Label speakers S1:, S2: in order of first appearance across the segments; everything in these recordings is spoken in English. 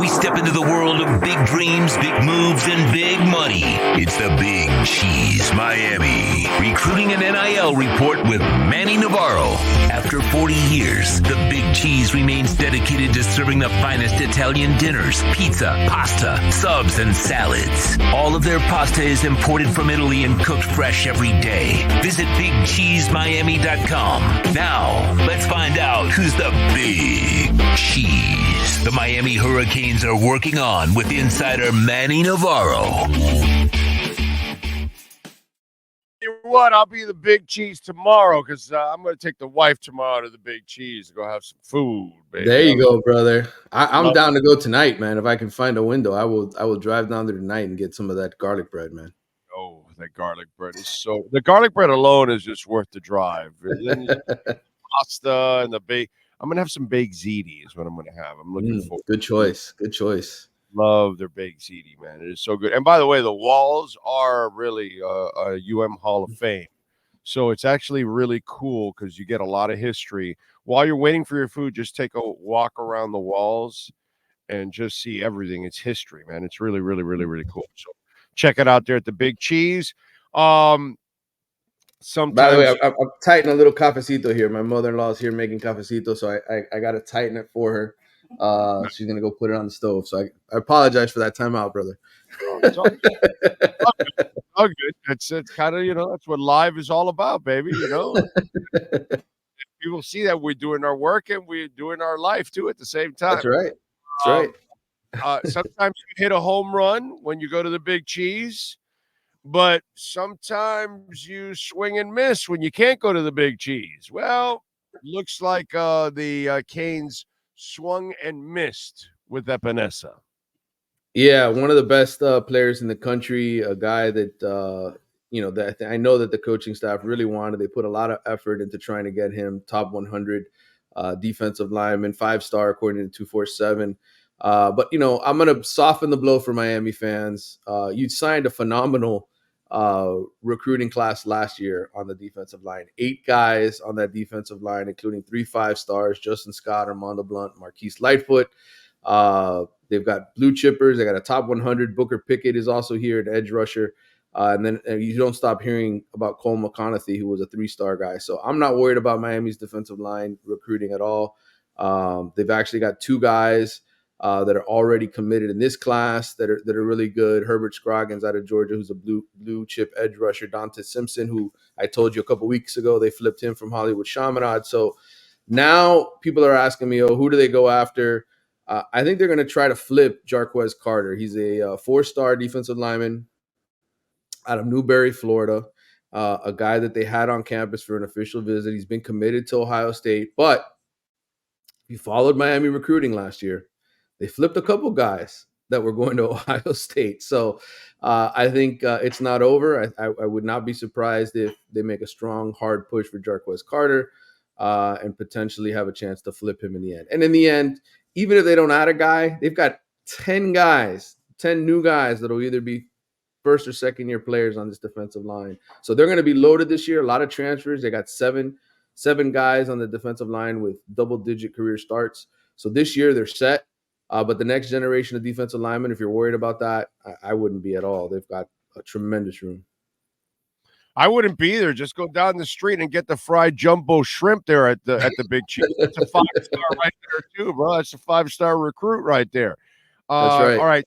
S1: We step into the world of big dreams, big moves, and big money. It's the Big Cheese Miami Recruiting and NIL Report with Manny Navarro. After 40 years, the Big Cheese remains dedicated to serving the finest Italian dinners, pizza, pasta, subs, and salads. All of their pasta is imported from Italy and cooked fresh every day. Visit BigCheeseMiami.com. Now, let's find out who's the Big Cheese the Miami Hurricanes are working on with insider Manny Navarro.
S2: What? I'll be the Big Cheese tomorrow because I'm going to take the wife tomorrow to the Big Cheese to go have some food, baby.
S3: There you go, brother. I'm down to go tonight, man. If I can find a window, I will drive down there tonight and get some of that garlic bread, man.
S2: Oh, that garlic bread is the garlic bread alone is just worth the drive. Pasta and the bake. I'm going to have some baked ziti is what I'm going to have. I'm looking for.
S3: Good choice. Good choice.
S2: Love their baked ziti, man. It is so good. And by the way, the walls are really a Hall of Fame. So it's actually really cool because you get a lot of history. While you're waiting for your food, just take a walk around the walls and just see everything. It's history, man. It's really, really, really, really cool. So check it out there at the Big Cheese. Sometimes,
S3: by the way, I'm tightening a little cafecito here. My mother-in-law is here making cafecito, so I got to tighten it for her. She's gonna go put it on the stove. So I apologize for that timeout, brother.
S2: It's all good. All good. It's kind of, that's what live is all about, baby. People see that we're doing our work and we're doing our life too at the same time.
S3: That's right. That's
S2: right. Sometimes you hit a home run when you go to the Big Cheese. But sometimes you swing and miss when you can't go to the Big Cheese. Well, looks like the Canes swung and missed with Epinesa.
S3: Yeah, one of the best players in the country, a guy that, that I know that the coaching staff really wanted. They put a lot of effort into trying to get him top 100 defensive lineman, 5-star according to 247. But, I'm going to soften the blow for Miami fans. You signed a phenomenal recruiting class last year on the defensive line. 8 guys on that defensive line, including 3 5-stars, Justin Scott, Armando Blunt, Marquise Lightfoot. They've got blue chippers. They got a top 100. Booker Pickett is also here, an edge rusher. And then you don't stop hearing about Cole McConaughey, who was a 3-star guy. So I'm not worried about Miami's defensive line recruiting at all. They've actually got 2 guys that are already committed in this class that are really good. Herbert Scroggins out of Georgia, who's a blue chip edge rusher. Dante Simpson, who I told you a couple weeks ago, they flipped him from Hollywood Chaminade. So now people are asking me, who do they go after? I think they're going to try to flip Jarquez Carter. He's a 4-star defensive lineman out of Newberry, Florida, a guy that they had on campus for an official visit. He's been committed to Ohio State, but he followed Miami recruiting last year. They flipped a couple guys that were going to Ohio State. So I think it's not over. I would not be surprised if they make a strong, hard push for Jarquez Carter and potentially have a chance to flip him in the end. And in the end, even if they don't add a guy, they've got 10 new guys that will either be first or second year players on this defensive line. So they're going to be loaded this year. A lot of transfers. They got seven guys on the defensive line with double-digit career starts. So this year they're set. But the next generation of defensive linemen, if you're worried about that, I wouldn't be at all. They've got a tremendous room.
S2: I wouldn't be either. Just go down the street and get the fried jumbo shrimp there at the Big Cheese. That's a 5-star right there too, bro. That's a 5-star recruit right there.
S3: That's right.
S2: All right.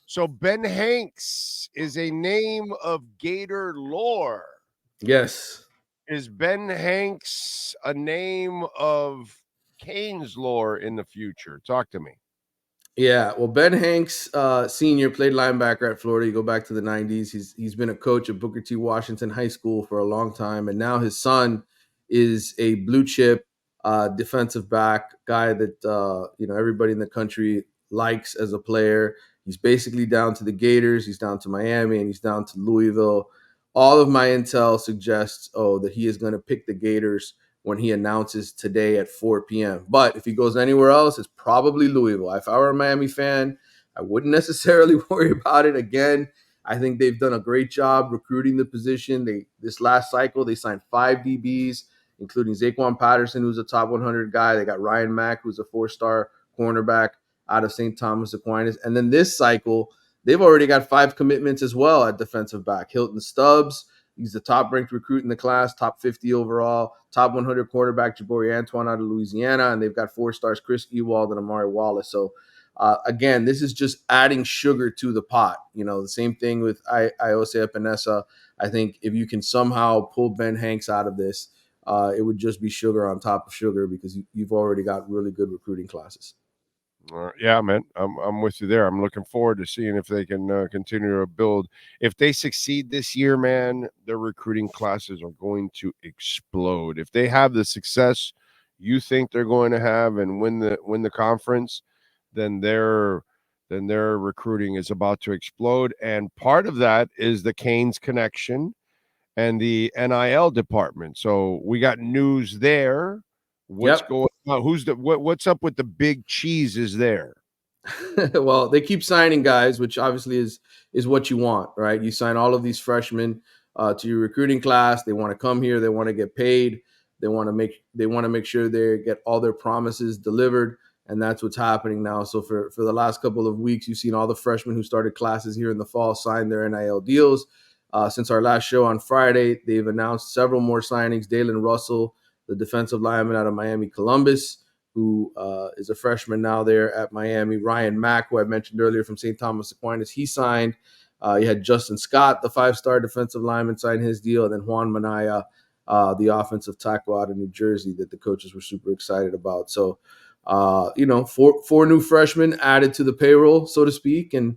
S2: So Ben Hanks is a name of Gator lore.
S3: Yes.
S2: Is Ben Hanks a name of Canes lore in the future? Talk to me.
S3: Yeah, well, Ben Hanks, senior, played linebacker at Florida. You go back to the 90s. He's been a coach at Booker T. Washington High School for a long time, and now his son is a blue chip defensive back guy that everybody in the country likes as a player. He's basically down to the Gators. He's down to Miami, and he's down to Louisville. All of my intel suggests that he is going to pick the Gators when he announces today at 4 p.m. But if he goes anywhere else, it's probably Louisville. If I were a Miami fan, I wouldn't necessarily worry about it. Again, I think they've done a great job recruiting the position. This last cycle, they signed 5 DBs, including Zaquan Patterson, who's a top 100 guy. They got Ryan Mack, who's a 4-star cornerback. out of St. Thomas Aquinas. And then this cycle, they've already got 5 commitments as well at defensive back. Hilton Stubbs, he's the top-ranked recruit in the class, top 50 overall, top 100 quarterback Jabari Antoine out of Louisiana, and they've got 4 stars Chris Ewald and Amari Wallace. So, again, this is just adding sugar to the pot. The same thing with Iose Epinesa. I think if you can somehow pull Ben Hanks out of this, it would just be sugar on top of sugar because you've already got really good recruiting classes.
S2: Yeah, man, I'm with you there. I'm looking forward to seeing if they can continue to build. If they succeed this year, man, their recruiting classes are going to explode. If they have the success you think they're going to have and win the conference, then their recruiting is about to explode. And part of that is the Canes connection and the NIL department. So we got news there. What's going on? What's up with the big cheeses there?
S3: Well, they keep signing guys, which obviously is what you want, right? You sign all of these freshmen to your recruiting class. They want to come here. They want to get paid. They want to make sure they get all their promises delivered, and that's what's happening now. So for the last couple of weeks, you've seen all the freshmen who started classes here in the fall sign their NIL deals. Since our last show on Friday, they've announced several more signings. Dalen Russell, the defensive lineman out of Miami Columbus, who is a freshman now there at Miami. Ryan Mack, who I mentioned earlier from St. Thomas Aquinas, he signed. You had Justin Scott, the 5-star defensive lineman, sign his deal. And then Juan Manaya, the offensive tackle out of New Jersey that the coaches were super excited about. So, 4 new freshmen added to the payroll, so to speak. And,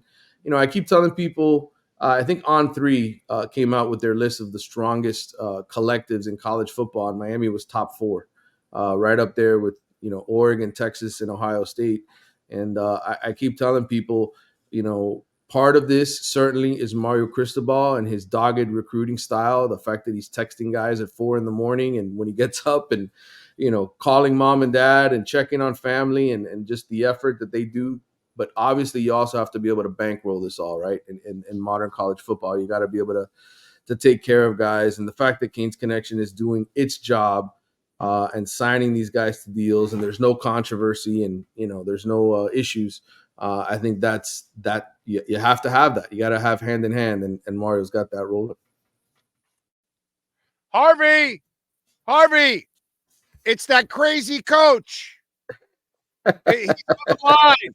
S3: I keep telling people, I think On3 came out with their list of the strongest collectives in college football, and Miami was top 4, right up there with, Oregon, Texas, and Ohio State. And I keep telling people, part of this certainly is Mario Cristobal and his dogged recruiting style, the fact that he's texting guys at 4 a.m. and when he gets up and, calling mom and dad and checking on family and just the effort that they do. But obviously, you also have to be able to bankroll this all, right? In modern college football, you got to be able to take care of guys. And the fact that Canes Connection is doing its job and signing these guys to deals, and there's no controversy and, there's no issues. I think that's you have to have that. You got to have hand in hand, and Mario's got that rolling.
S2: Harvey, it's that crazy coach. He's on the line.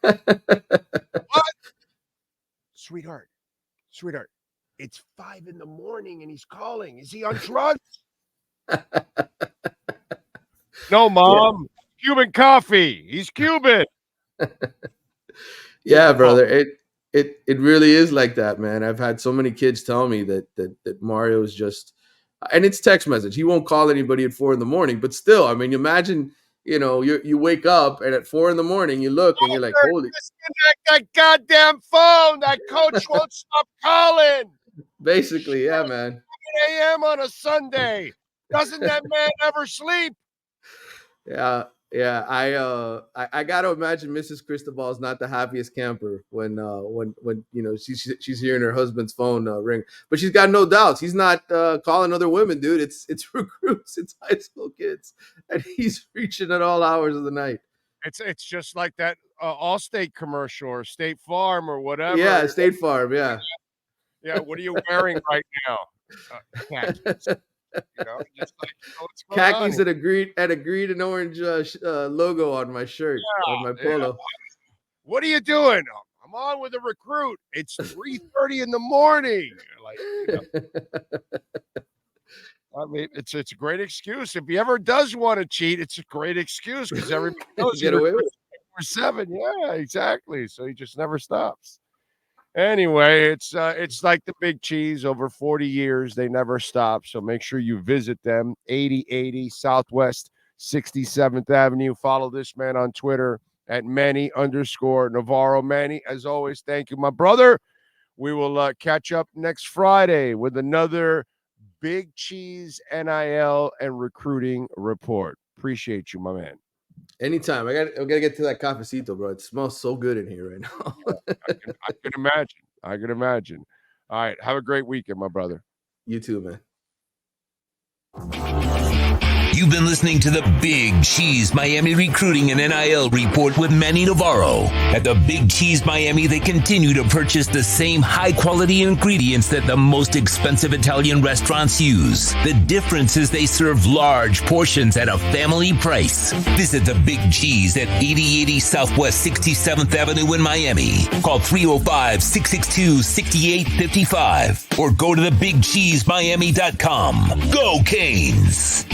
S2: What? Sweetheart, it's 5 a.m. and he's calling. Is he on drugs? No, Mom. Yeah. Cuban coffee. He's Cuban.
S3: Yeah, brother. It really is like that, man. I've had so many kids tell me that Mario is just, and it's text message. He won't call anybody at 4 a.m, but still, I mean, imagine, you wake up and at 4 a.m, you look and you're like, holy.
S2: Disconnect that goddamn phone. That coach won't stop calling.
S3: Basically, yeah, man.
S2: 7 a.m. on a Sunday. Doesn't that man ever sleep?
S3: Yeah. I got to imagine Mrs. Cristobal is not the happiest camper when she's hearing her husband's phone ring. But she's got no doubts. He's not calling other women, dude. It's recruits, it's high school kids, and he's reaching at all hours of the night.
S2: It's just like that Allstate commercial or State Farm or whatever.
S3: Yeah, State Farm. Yeah.
S2: Yeah. What are you wearing right now? Khakis. Just like, what's going
S3: khakis
S2: on?
S3: and a green and orange logo on my shirt, on my polo.
S2: Yeah. What are you doing? I'm on with a recruit. It's 3:30 in the morning. I mean, it's a great excuse. If he ever does want to cheat, it's a great excuse because everybody knows
S3: get away with it.
S2: 7. Yeah, exactly. So he just never stops. Anyway, it's like the Big Cheese. Over 40 years, they never stop. So make sure you visit them. 8080 Southwest 67th Avenue. Follow this man on Twitter at Manny_Navarro. Manny, as always, thank you, my brother. We will catch up next Friday with another Big Cheese NIL and recruiting report. Appreciate you, my man.
S3: Anytime. I gotta get to that cafecito, bro. It smells so good in here right now.
S2: I can imagine. All right. Have a great weekend, my brother.
S3: You too, man.
S1: You've been listening to the Big Cheese Miami Recruiting and NIL Report with Manny Navarro. At the Big Cheese Miami, they continue to purchase the same high-quality ingredients that the most expensive Italian restaurants use. The difference is they serve large portions at a family price. Visit the Big Cheese at 8080 Southwest 67th Avenue in Miami. Call 305-662-6855 or go to thebigcheesemiami.com. Go Canes!